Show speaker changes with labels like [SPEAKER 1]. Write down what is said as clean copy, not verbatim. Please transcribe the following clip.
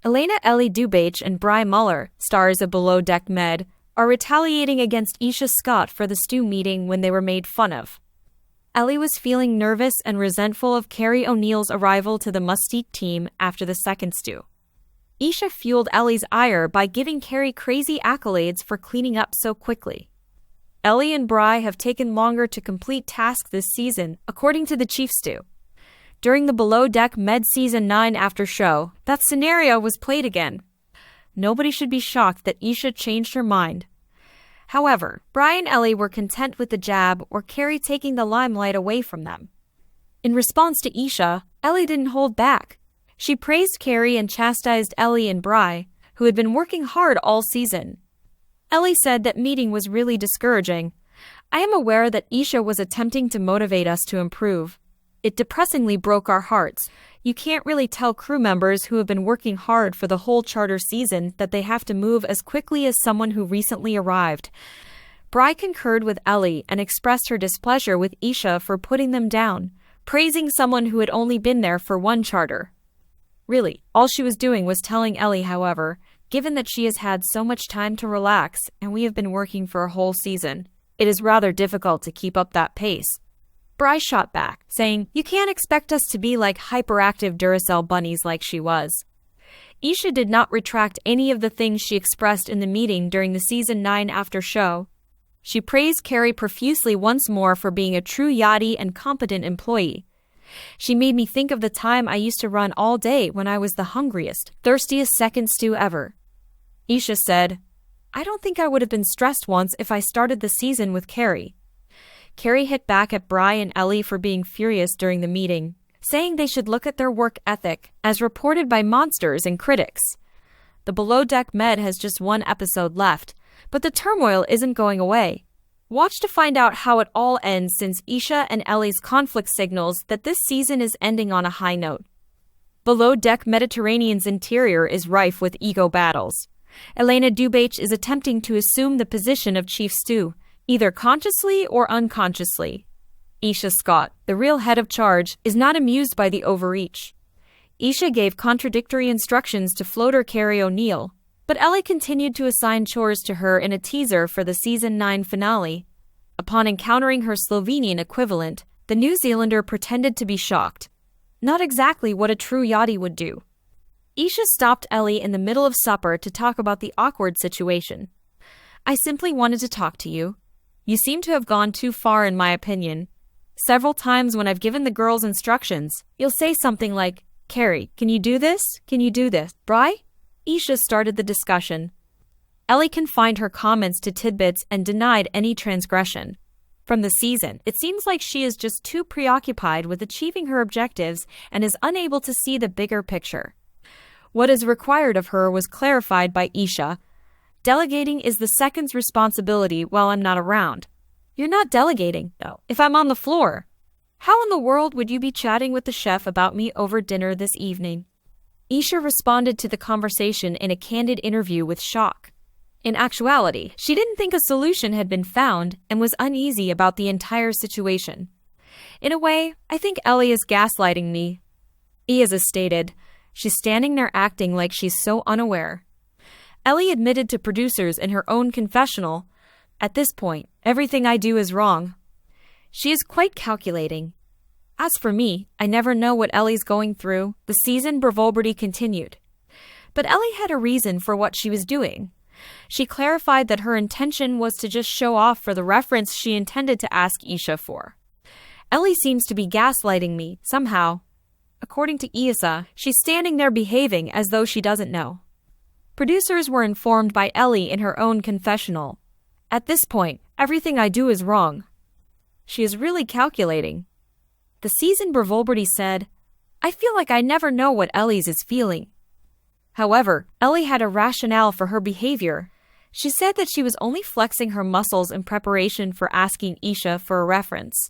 [SPEAKER 1] Elena Dubaich and Bry Muller, stars of Below Deck Med, are retaliating against Aesha Scott for the stew meeting when they were made fun of. Ellie was feeling nervous and resentful of Carrie O'Neill's arrival to the Mystique team after the second stew. Aesha fueled Ellie's ire by giving Carrie crazy accolades for cleaning up so quickly. Ellie and Bry have taken longer to complete tasks this season, according to the Chief Stew. During the Below Deck Med Season 9 after show, that scenario was played again. Nobody should be shocked that Aesha changed her mind. However, Bry and Ellie were content with the jab or Carrie taking the limelight away from them. In response to Aesha, Ellie didn't hold back. She praised Carrie and chastised Ellie and Bry, who had been working hard all season. Ellie said that meeting was really discouraging. I am aware that Aesha was attempting to motivate us to improve. It depressingly broke our hearts. You can't really tell crew members who have been working hard for the whole charter season that they have to move as quickly as someone who recently arrived. Bry concurred with Ellie and expressed her displeasure with Aesha for putting them down, praising someone who had only been there for one charter. Really, all she was doing was telling Ellie, however, given that she has had so much time to relax and we have been working for a whole season, it is rather difficult to keep up that pace. Bry shot back, saying, "You can't expect us to be like hyperactive Duracell bunnies like she was." Aesha did not retract any of the things she expressed in the meeting during the Season 9 after show. She praised Carrie profusely once more for being a true yachty and competent employee. She made me think of the time I used to run all day when I was the hungriest, thirstiest second stew ever. Aesha said, "I don't think I would have been stressed once if I started the season with Carrie." Carrie hit back at Bry and Ellie for being furious during the meeting, saying they should look at their work ethic, as reported by monsters and critics. The Below Deck Med has just one episode left, but the turmoil isn't going away. Watch to find out how it all ends, since Aesha and Ellie's conflict signals that this season is ending on a high note. Below Deck Mediterranean's interior is rife with ego battles. Elena Dubaich is attempting to assume the position of Chief Stew, either consciously or unconsciously. Aesha Scott, the real head of charge, is not amused by the overreach. Aesha gave contradictory instructions to floater Carrie O'Neill, but Ellie continued to assign chores to her in a teaser for the Season 9 finale. Upon encountering her Slovenian equivalent, the New Zealander pretended to be shocked. Not exactly what a true yachty would do. Aesha stopped Ellie in the middle of supper to talk about the awkward situation. "I simply wanted to talk to you. You seem to have gone too far in my opinion. Several times when I've given the girls instructions, you'll say something like, 'Carrie, can you do this? Can you do this?' Bry?" Aesha started the discussion. Ellie confined her comments to tidbits and denied any transgression. From the season, it seems like she is just too preoccupied with achieving her objectives and is unable to see the bigger picture. What is required of her was clarified by Aesha. "Delegating is the second's responsibility while I'm not around." "You're not delegating, though, if I'm on the floor. How in the world would you be chatting with the chef about me over dinner this evening?" Aesha responded to the conversation in a candid interview with shock. In actuality, she didn't think a solution had been found and was uneasy about the entire situation. "In a way, I think Ellie is gaslighting me." Aesha stated, "She's standing there acting like she's so unaware." Ellie admitted to producers in her own confessional, "At this point, everything I do is wrong." She is quite calculating. "As for me, I never know what Ellie's going through," the season Bravoberty continued. But Ellie had a reason for what she was doing. She clarified that her intention was to just show off for the reference she intended to ask Aesha for. "Ellie seems to be gaslighting me, somehow." According to Aesha, she's standing there behaving as though she doesn't know. Producers were informed by Ellie in her own confessional. "At this point, everything I do is wrong." She is really calculating. The season Bravoberty said, "I feel like I never know what Ellie's is feeling." However, Ellie had a rationale for her behavior. She said that she was only flexing her muscles in preparation for asking Aesha for a reference.